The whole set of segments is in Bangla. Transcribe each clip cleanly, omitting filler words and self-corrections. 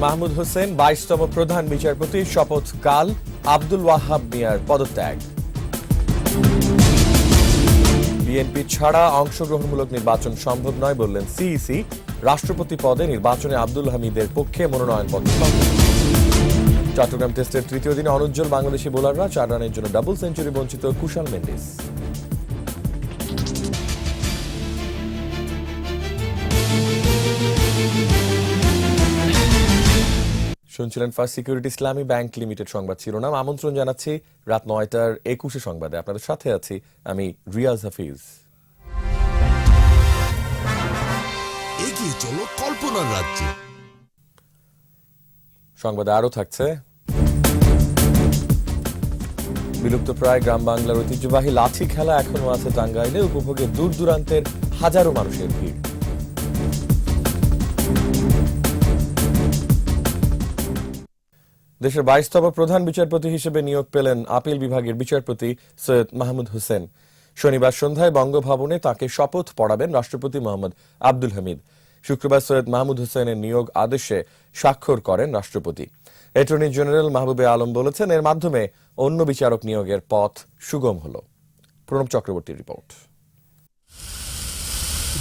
মাহমুদ হোসেন 22তম প্রধান বিচারপতির শপথ কাল, আব্দুল ওয়াহাব মিয়ার পদত্যাগ। বিএনপি ছাড়া অংশগ্রহণমূলক নির্বাচন সম্ভব নয় বললেন সিইসি। রাষ্ট্রপতি পদে নির্বাচনে আব্দুল হামিদের পক্ষে মনোনয়নপত্র সংগ্রহ। চট্টগ্রাম টেস্টের তৃতীয় দিনে অনুজ্জ্বল বাংলাদেশি বোলাররা 4 রানের জন্য ডাবল সেঞ্চুরি বঞ্চিত কুশাল মেন্ডিস। শুনছিলেন ফার্স্ট সিকিউরিটি ইসলামী ব্যাংক লিমিটেড সংবাদ শিরোনাম। আমন্ত্রণ জানাচ্ছি রাত 9টার 21 সংবাদে। আপনাদের সাথে আছি আমি রিয়াজ হাফিজ। এগিয়ে চলো কল্পনার রাজ্যে। সংবাদে আরো থাকছে, বিলুপ্ত প্রায় গ্রাম বাংলার ঐতিহ্যবাহী লাঠি খেলা এখনো আছে টাঙ্গাইলে, উপভোগে দূর দূরান্তের হাজারো মানুষের ভিড়। দেশের 22তম প্রধান বিচারপতি হিসেবে নিয়োগ পেলেন আপিল বিভাগের বিচারপতি সৈয়দ মাহমুদ হোসেন। শনিবার সন্ধ্যায় বঙ্গভবনে তাকে শপথ পড়াবেন রাষ্ট্রপতি মোহাম্মদ আব্দুল হামিদ। শুক্রবার সৈয়দ মাহমুদ হোসেনের নিয়োগ আদেশে স্বাক্ষর করেন রাষ্ট্রপতি। অ্যাটর্নি জেনারেল মাহবুবে আলম বলেছেন, এর মাধ্যমে অন্য বিচারক নিয়োগের পথ সুগম হল। প্রণব চক্রবর্তীর রিপোর্ট।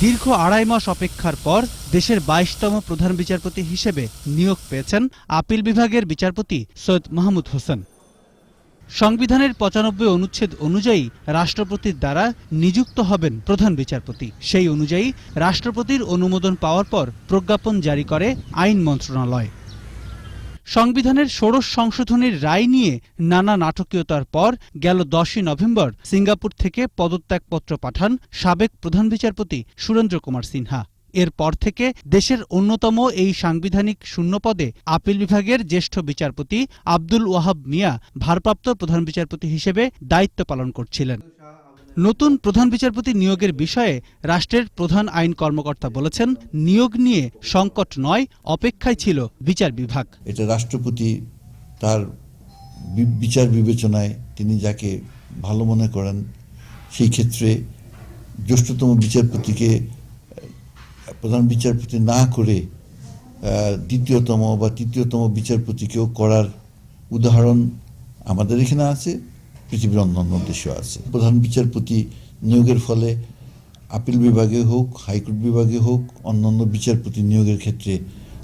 দীর্ঘ 2.5 মাস অপেক্ষার পর দেশের 22তম প্রধান বিচারপতি হিসেবে নিয়োগ পেয়েছেন আপিল বিভাগের বিচারপতি সৈয়দ মাহমুদ হোসেন। সংবিধানের 95 অনুচ্ছেদ অনুযায়ী রাষ্ট্রপতির দ্বারা নিযুক্ত হবেন প্রধান বিচারপতি। সেই অনুযায়ী রাষ্ট্রপতির অনুমোদন পাওয়ার পর প্রজ্ঞাপন জারি করে আইন মন্ত্রণালয়। সংবিধানের 16 সংশোধনীর রায় নিয়ে নানা নাটকীয়তার পর গেল 10ই নভেম্বর সিঙ্গাপুর থেকে পদত্যাগপত্র পাঠান সাবেক প্রধান বিচারপতি সুরেন্দ্র কুমার সিনহা। এরপর থেকে দেশের অন্যতম এই সাংবিধানিক শূন্যপদে আপিল বিভাগের জ্যেষ্ঠ বিচারপতি আব্দুল ওয়াহাব মিয়া ভারপ্রাপ্ত প্রধান বিচারপতি হিসেবে দায়িত্ব পালন করছিলেন। নতুন প্রধান বিচারপতি নিয়োগের বিষয়ে রাষ্ট্রের প্রধান আইন কর্মকর্তা বলেছেন, নিয়োগ নিয়ে সংকট নয়, অপেক্ষায় ছিল বিচার বিভাগ। এটা রাষ্ট্রপতি তার বিচার বিবেচনায় তিনি যাকে ভালো মনে করেন সেই ক্ষেত্রে জ্যেষ্ঠতম বিচারপতিকে প্রধান বিচারপতি না করে দ্বিতীয়তম বা তৃতীয়তম বিচারপতিকেও করার উদাহরণ আমাদের এখানে আছে, পৃথিবীর অন্যান্য দেশেও আছে। প্রধান বিচারপতি নিয়োগের ফলে আপিল বিভাগে হোক, হাইকোর্ট বিভাগে হোক, অন্যান্য বিচারপতি নিয়োগের ক্ষেত্রে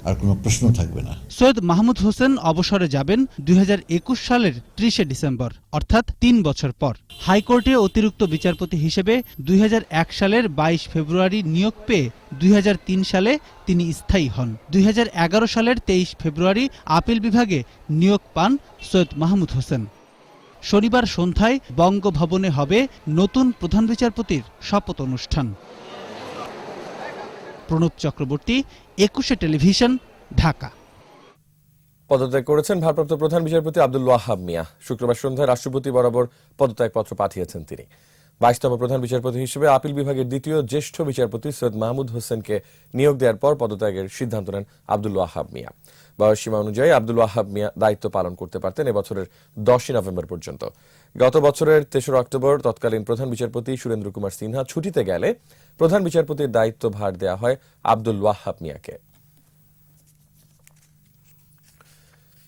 আর কোনো প্রশ্ন থাকবে না। সৈয়দ মাহমুদ হোসেন অবসরে যাবেন 2021 সালের 30শে ডিসেম্বর, অর্থাৎ 3 বছর পর। হাইকোর্টে অতিরিক্ত বিচারপতি হিসেবে 2001 সালের 22 ফেব্রুয়ারি নিয়োগ পেয়ে 2003 সালে তিনি স্থায়ী হন। 2011 সালের 23 ফেব্রুয়ারি আপিল বিভাগে নিয়োগ পান সৈয়দ মাহমুদ হোসেন। শনিবার সন্ধ্যায় বঙ্গভবনে হবে নতুন প্রধান বিচারপতির শপথ অনুষ্ঠান। প্রণব চক্রবর্তী, 21 টেলিভিশন, ঢাকা। পদত্যাগ করেছেন ভারপ্রাপ্ত প্রধান বিচারপতি আব্দুল ওয়াহাব মিয়া। শুক্রবার সন্ধ্যায় রাষ্ট্রপতি বরাবর পদত্যাগপত্র পাঠিয়েছেন তিনি। 22তম প্রধান বিচারপতি হিসেবে আপিল বিভাগের দ্বিতীয় জ্যেষ্ঠ বিচারপতি সৈয়দ মাহমুদ হোসেনকে নিয়োগ দেওয়ার পর পদত্যাগের সিদ্ধান্ত নেন আব্দুল ওয়াহাব মিয়া। বয়সসীমা অনুযায়ী আব্দুল ওয়াহাব মিয়া দায়িত্ব পালন করতে পারতেন এবছরের 10ই নভেম্বর পর্যন্ত। গত বছরের 3রা অক্টোবর তৎকালীন প্রধান বিচারপতি সুরেন্দ্র কুমার সিনহা ছুটিতে গেলে প্রধান বিচারপতির দায়িত্ব ভার দেওয়া হয় আব্দুল ওয়াহাব মিয়াকে।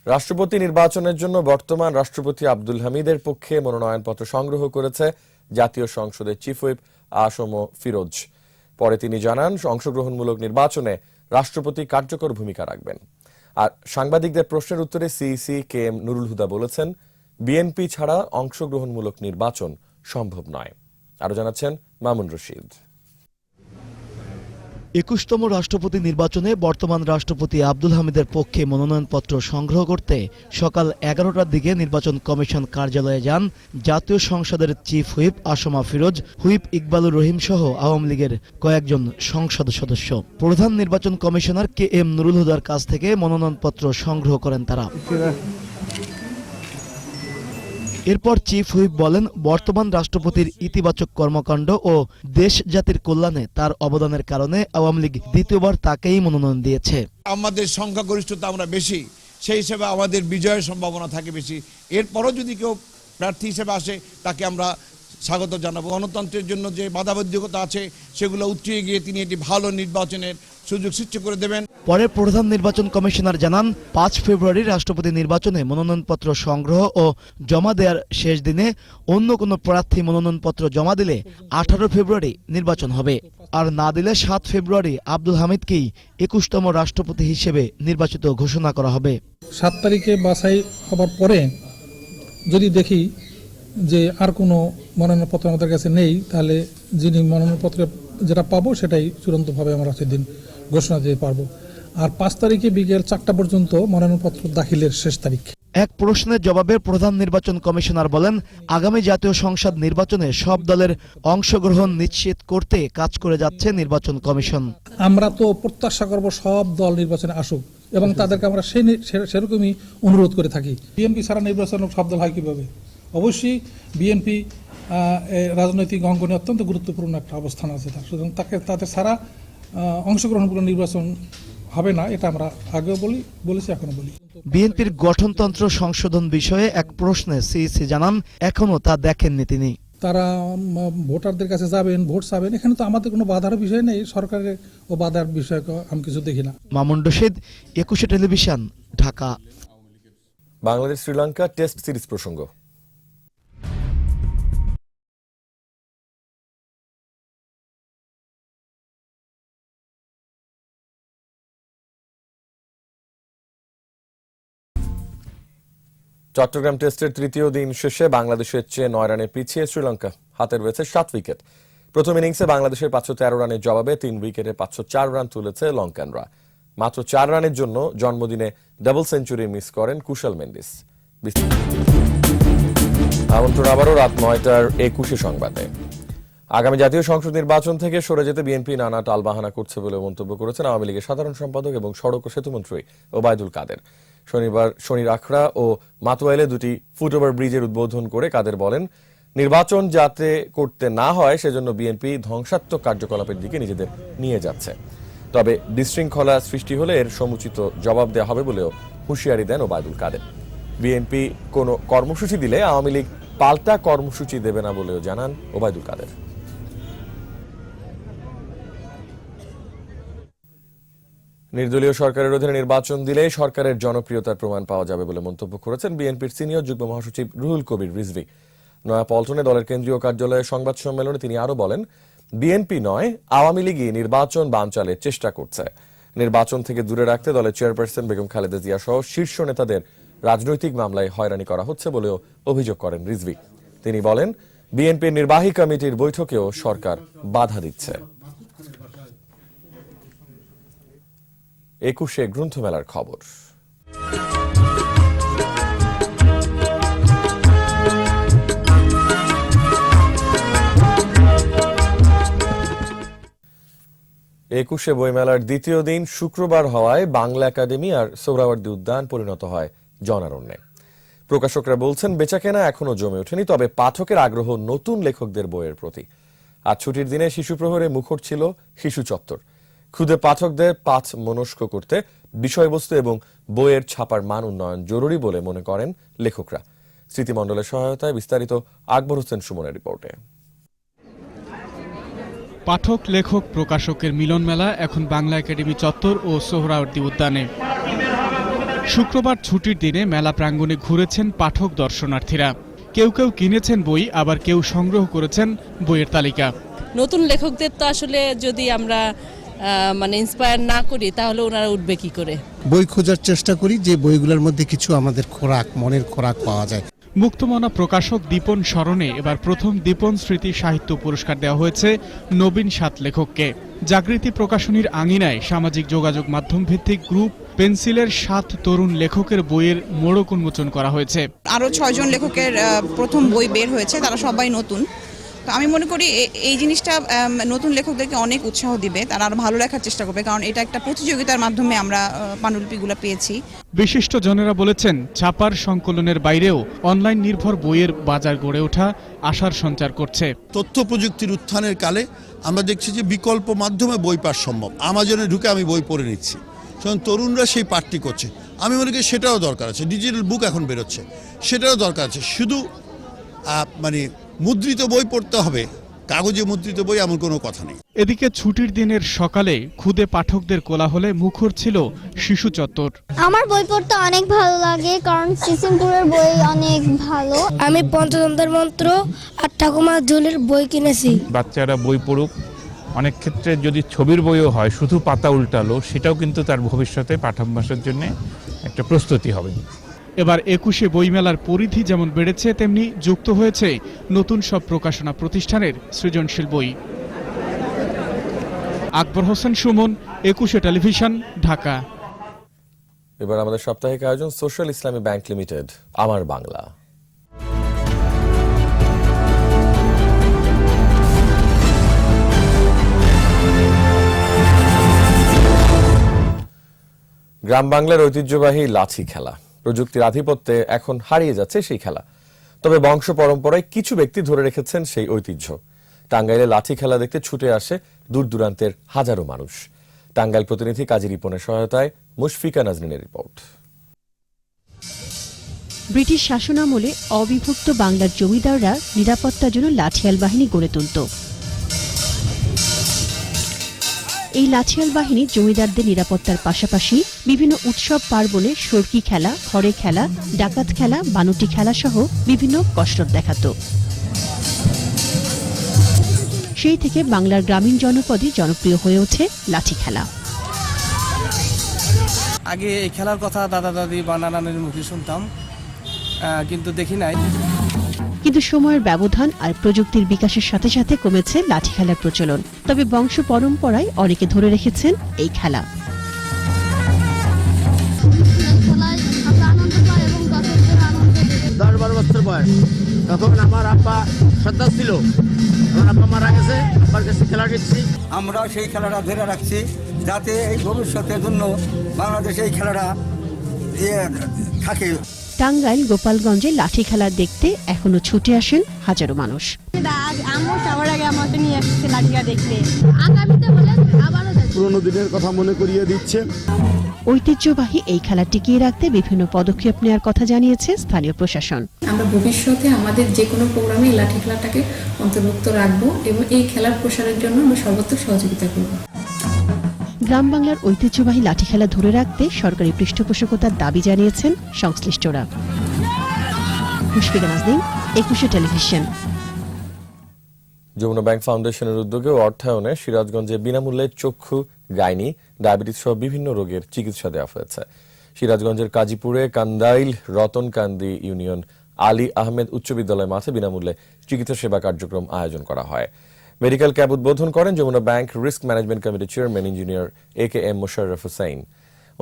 রাষ্ট্রপতি নির্বাচনের জন্য বর্তমান রাষ্ট্রপতি আব্দুল হামিদের পক্ষে মনোনয়নপত্র সংগ্রহ করেছে জাতীয় সংসদের চিফ হুইপ আসম ফিরোজ। পরে তিনি জানান, অংশগ্রহণমূলক নির্বাচনে রাষ্ট্রপতি কার্যকর ভূমিকা রাখবেন। আর সাংবাদিকদের প্রশ্নের উত্তরে CEC K M Nurul Huda বলেছেন, বিএনপি ছাড়া অংশগ্রহণমূলক নির্বাচন সম্ভব নয়। আরো জানাচ্ছেন মামুন রশিদ। 21তম রাষ্ট্রপতি নির্বাচনে বর্তমান রাষ্ট্রপতি আব্দুল হামিদের পক্ষে মনোনয়নপত্র সংগ্রহ করতে সকাল 11টার দিকে নির্বাচন কমিশন কার্যালয়ে যান জাতীয় সংসদের chief whip Asma Firoz, whip Iqbalur Rahim সহ আওয়ামী লীগের কয়েকজন সংসদ সদস্য। প্রধান নির্বাচন কমিশনার কে এম নুরুল হুদার কাছ থেকে মনোনয়নপত্র সংগ্রহ করেন তারা। এরপর চিফ হুইপ বলেন, বর্তমান রাষ্ট্রপতির ইতিবাচক কর্মকাণ্ড ও দেশ জাতির কল্যাণে তার অবদানের কারণে আওয়ামী লীগ দ্বিতীয়বার তাকেই মনোনয়ন দিয়েছে। আমাদের সংখ্যাগরিষ্ঠতা আমরা বেশি, সেই হিসেবে আমাদের বিজয়ের সম্ভাবনা থাকে বেশি। এরপরও যদি কেউ প্রার্থী হিসেবে আসে তাকে আমরা স্বাগত জানাবো। গণতন্ত্রের জন্য যে বাধাবাধকতা আছে সেগুলো উঠিয়ে গিয়ে তিনি একটি ভালো নির্বাচনের সুযোগ সৃষ্টি করে দেবেন। পরে প্রধান নির্বাচন কমিশনার জানান 5 ফেব্রুয়ারি রাষ্ট্রপতি নির্বাচনে মনোনয়নপত্র সংগ্রহ ও জমা দেওয়ার শেষ দিনে অন্য কোনো প্রার্থী মনোনয়নপত্র জমা দিলে 18 ফেব্রুয়ারি নির্বাচন হবে, আর না দিলে 7 ফেব্রুয়ারি আব্দুল হামিদকেই 21তম রাষ্ট্রপতি হিসেবে নির্বাচিত ঘোষণা করা হবে। 7 তারিখে বাছাই হবার পরে যদি দেখি যে আর কোনো মনোনয়নপত্র আমাদের কাছে নেই, তাহলে যিনি মনোনয়নপত্র যেটা পাবো সেটাই চূড়ান্তভাবে আমরা সেদিন ঘোষণা দিতে পারবো। আর 5 তারিখে বিকেল 4টা পর্যন্ত মনোনয়নপত্র দাখিলের শেষ তারিখ। এক প্রশ্নের জবাবে প্রধান নির্বাচন কমিশনার বলেন, আগামী জাতীয় সংসদ নির্বাচনে সব দলের অংশগ্রহণ নিশ্চিত করতে কাজ করে যাচ্ছে নির্বাচন কমিশন। আমরা তো প্রত্যাশা করব সব দল নির্বাচনে আসুক এবং তাদেরকে আমরা সেরকমই অনুরোধ করে থাকি। বিএনপি ছাড়া নির্বাচন সব দল হয় কীভাবে? অবশ্যই বিএনপি রাজনৈতিক অঙ্গনে অত্যন্ত গুরুত্বপূর্ণ একটা অবস্থান আছে, সুতরাং তাদের ছাড়া অংশগ্রহণপূর্ণ নির্বাচন হবে না, এটা আমরা আগেও বলেছি এখনো বলি। বিএনপির গঠনতন্ত্র সংশোধন বিষয়ে এক প্রশ্নে সিইসি জানান, এখনো তা দেখেননি তিনি। তারা ভোটারদের কাছে যাবেন, ভোট চাবেন, এখানে তো আমাদের কোনো বাধার বিষয় নেই, সরকারের ও বাধার বিষয় আমি কিছু দেখি না। Mamun Rashid, 21 television, Dhaka. Bangladesh Sri Lanka test series প্রসঙ্গ। চট্টগ্রাম টেস্টের তৃতীয় দিন শেষে বাংলাদেশের চেয়ে 9 রানে পিছিয়ে শ্রীলঙ্কা। হাতে রয়েছে 7 উইকেট। প্রথম ইনিংসে বাংলাদেশের 513 রানের জবাবে 3 উইকেটে 504 রান তুলেছে লঙ্কানরা। মাত্র 4 রানের জন্য জন্মদিনে ডাবল সেঞ্চুরি মিস করেন কুশল মেন্ডিস। আমন্ত্রণ আবারও রাত 9টার 21 সংবাদে। আগামী জাতীয় সংসদ নির্বাচন থেকে সরে যেতে বিএনপি নানা টালবাহানা করছে বলে মন্তব্য করেছেন আওয়ামী লীগের সাধারণ সম্পাদক এবং সড়ক ও সেতুমন্ত্রী ওবায়দুল কাদের। শনিবার শনির আখড়া ও মাতুয়াইলে 2টি ফুটওভার ব্রিজের উদ্বোধন করে কাদের বলেন, নির্বাচন যাতে করতে না হয় সেজন্য বিএনপি ধ্বংসাত্মক কার্যকলাপের দিকে নিজেদের নিয়ে যাচ্ছে। তবে বিশৃঙ্খলা সৃষ্টি হলে এর সমুচিত জবাব দেওয়া হবে বলেও হুঁশিয়ারি দেন ওবায়দুল কাদের। বিএনপি কোনো কর্মসূচি দিলে আওয়ামী লীগ পাল্টা কর্মসূচি দেবে না বলেও জানান ওবায়দুল কাদের। নির্দলীয় সরকারের অধীনে নির্বাচন দিলে সরকারের জনপ্রিয়তার প্রমাণ পাওয়া যাবে বলে মন্তব্য করেছেন বিএনপির সিনিয়র যুগ্ম মহাসচিব রুহুল কবির রিজভী। নয়াপল্টনে দলের কেন্দ্রীয় কার্যালয়ে সংবাদ সম্মেলনে তিনি আরো বলেন, বিএনপি নয় আওয়ামী লীগই নির্বাচন বানচালের চেষ্টা করছে। নির্বাচন থেকে দূরে রাখতে দলের চেয়ারপারসন বেগম খালেদা জিয়া সহ শীর্ষ নেতাদের রাজনৈতিক মামলায় হয়রানি করা হচ্ছে বলেও অভিযোগ করেন রিজভী। তিনি বলেন, বিএনপির নির্বাহী কমিটির বৈঠকেও সরকার বাধা দিচ্ছে। 21শে গ্রন্থমেলার খবর। একুশে বইমেলার দ্বিতীয় দিন শুক্রবার হওয়ায় বাংলা একাডেমি আর সোহরাওয়ার্দী উদ্যান পরিণত হয় জনারণ্যে। প্রকাশকরা বলছেন, বেচাকেনা এখনো জমে ওঠেনি, তবে পাঠকের আগ্রহ নতুন লেখকদের বইয়ের প্রতি। আজ ছুটির দিনে শিশু প্রহরে মুখর ছিল শিশু চত্বর। ক্ষুদে পাঠকদের পাঠ মনস্ক করতে বিষয়বস্তু এবং বইয়ের ছাপার মান উন্নয়ন জরুরি বলে মনে করেন লেখকরা। স্মৃতিমণ্ডলের সহায়তায় বিস্তারিত আকবর হোসেন সুমনের রিপোর্টে। পাঠক লেখক প্রকাশকের মিলন মেলা এখন বাংলা একাডেমি চত্বর ও সোহরাওয়ার্দী উদ্যানে। শুক্রবার ছুটির দিনে মেলা প্রাঙ্গণে ঘুরেছেন পাঠক দর্শনার্থীরা। কেউ কেউ কিনেছেন বই, আবার কেউ সংগ্রহ করেছেন বইয়ের তালিকা। নতুন লেখকদের তো আসলে যদি আমরা ইন্সপায়ার না করি তাহলে ওনারা উঠবে কি করে। বই খোঁজার চেষ্টা করি যে বইগুলোর মধ্যে কিছু আমাদের খোরাক, মনের খোরাক পাওয়া যায়। মুক্তমনা প্রকাশক দীপন স্মরণে এবার প্রথম দীপন স্মৃতি সাহিত্য পুরস্কার দেওয়া হয়েছে নবীন 7 লেখককে। জাগৃতি প্রকাশনীর আঙিনায় সামাজিক যোগাযোগ মাধ্যম ভিত্তিক গ্রুপ পেন্সিলের 7 তরুণ লেখকের বইয়ের মোড়ক উন্মোচন করা হয়েছে। আরো 6 জন লেখকের প্রথম বই বের হয়েছে, তারা সবাই নতুন। তো আমি মনে করি এই জিনিসটা নতুন লেখকদেরকে অনেক উৎসাহ দিবে, তারা আরো ভালো লেখার চেষ্টা করবে, কারণ এটা একটা প্রতিযোগিতার মাধ্যমে আমরা পাণ্ডুলিপিগুলো পেয়েছি। বিশিষ্ট জনেরা বলেছেন, ছাপার সংকলনের বাইরেও অনলাইন নির্ভর বইয়ের বাজার গড়ে ওঠা আশার সঞ্চার করছে। তথ্য প্রযুক্তির উত্থানের কালে আমরা দেখছি যে বিকল্প মাধ্যমে বই পাঠ সম্ভব। আমাজনে ঢুকে আমি বই পড়ে নিচ্ছি, কারণ তরুণরা সেই পাঠটি করছে। আমি মনে করি সেটাও দরকার আছে। ডিজিটাল বুক এখন বেরোচ্ছে, সেটাও দরকার আছে। শুধু মুদ্রিত বই পড়তে হবে, কাগজে মুদ্রিত বই এমন কোনো কথা নেই। এদিকে ছুটির দিনের সকালে খুদে পাঠকদের কোলাহলে মুখর ছিল শিশু চত্বর। আমার বই পড়তে অনেক ভালো লাগে, কারণ সিসিমপুরের বই অনেক ভালো। আমি পঞ্চতন্ত্রের মন্ত্র আর ঠাকুমার ঝুলির বই কিনেছি। বাচ্চারা বই পড়ুক, অনেক ক্ষেত্রে যদি ছবির বইও হয় শুধু পাতা উল্টালো, সেটাও কিন্তু তার ভবিষ্যতে পাঠ্যাভ্যাসের জন্য একটা প্রস্তুতি হবে। এবার 21শে বইমেলার পরিধি যেমন বেড়েছে, তেমনি যুক্ত হয়েছে নতুন সব প্রকাশনা প্রতিষ্ঠানের সৃজনশীল বই। আকবর হোসেন সুমন, 21শে টেলিভিশন, ঢাকা। এবার আমাদের সাপ্তাহিক আয়োজন সোশ্যাল ইসলামী ব্যাংক লিমিটেড, আমার বাংলা। গ্রাম বাংলার ঐতিহ্যবাহী লাঠি খেলা, প্রযুক্তির আধিপত্যে এখন হারিয়ে যাচ্ছে সেই খেলা। তবে বংশ পরম্পরায় কিছু ব্যক্তি ধরে রেখেছেন সেই ঐতিহ্য। টাঙ্গাইলে লাঠি খেলা দেখতে ছুটে আসে দূর দূরান্তের হাজারো মানুষ। টাঙ্গাইল প্রতিনিধি কাজী রিপনের সহায়তায় মুশফিকা নাজরিনের রিপোর্ট। ব্রিটিশ শাসনামলে অবিভক্ত বাংলার জমিদাররা নিরাপত্তার জন্য লাঠিয়াল বাহিনী গড়ে তুলত। এই লাঠিয়াল বাহিনী জমিদারদের নিরাপত্তার পাশাপাশি বিভিন্ন উৎসব পার্বণে সরকি খেলা, ঘরে খেলা, ডাকাত খেলা, বানুটি খেলা সহ বিভিন্ন কসরত দেখাত। সেই থেকে বাংলার গ্রামীণ জনপদে জনপ্রিয় হয়ে ওঠে লাঠি খেলা। আগে এই খেলার কথা দাদা দাদি বা নানানের মুখে শুনতাম, কিন্তু দেখি নাই। কিন্তু সময়ের ব্যবধান আর প্রযুক্তির বিকাশের সাথে সাথে কমেছে লাঠি খেলার প্রচলন। তবে বংশ পরম্পরায় অনেকে ধরে রেখেছেন এই খেলা। দশ 12 বছর বয়স, তখন আমার আব্বা সর্দার ছিল, আমার আব্বা মারা গেছে, আব্বার কাছে খেলা দেখছি। আমরা সেই খেলাটা ধরে রাখছি, যাতে এই ভবিষ্যতের জন্য বাংলাদেশে এই খেলাটা থাকে। টাঙ্গাইল, গোপালগঞ্জে লাঠি খেলা দেখতে এখনো ছুটে আসেন হাজারো মানুষ। সবার আগে আমাকে নিয়ে আসছে লাঠিয়া দেখতে। আগামীতে হলে আবারও পুরনো দিনের কথা মনে করিয়ে দিচ্ছে। ঐতিহ্যবাহী এই খেলা টিকিয়ে রাখতে বিভিন্ন পদক্ষেপ নেওয়ার কথা জানিয়েছে স্থানীয় প্রশাসন। আমরা ভবিষ্যতে আমাদের যে কোনো প্রোগ্রামে লাঠি খেলাটাকে অন্তর্ভুক্ত রাখবো এবং এই খেলার প্রসারের জন্য আমরা সর্বোত্তম সহযোগিতা করব। গ্রাম বাংলার ঐতিহ্যবাহী লাঠি খেলা ধরে রাখতে সরকারি পৃষ্ঠপোষকতার দাবি জানিয়েছেন সংশ্লিষ্টরা। মুশফিকা নাজনীন, 21শে টেলিভিশন। যমুনা ব্যাংক ফাউন্ডেশনের উদ্যোগে ও অর্থায়নে সিরাজগঞ্জে বিনামূল্যে চক্ষু, গাইনি, ডায়াবেটিস সহ বিভিন্ন রোগের চিকিৎসা দেওয়া হয়েছে। সিরাজগঞ্জের কাজীপুরে কান্দাইল রতনকান্দি ইউনিয়ন আলী আহমেদ উচ্চ বিদ্যালয় মাঠে বিনামূল্যে চিকিৎসা সেবা কার্যক্রম আয়োজন করা হয়। মেডিকেল ক্যাম্প উদ্বোধন করেন যমুনা ব্যাংক রিস্ক ম্যানেজমেন্ট কমিটির chairman engineer AKM Mosharraf Hossain.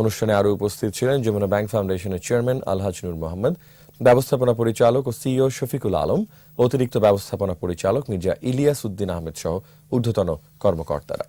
অনুষ্ঠানে আরও উপস্থিত ছিলেন যমুনা ব্যাংক ফাউন্ডেশনের চেয়ারম্যান আলহাজ নূর মোহাম্মদ, ব্যবস্থাপনা পরিচালক ও সিইও শফিকুল আলম, অতিরিক্ত ব্যবস্থাপনা পরিচালক মির্জা ইলিয়াস উদ্দিন আহমেদ সহ ঊর্ধ্বতন কর্মকর্তারা।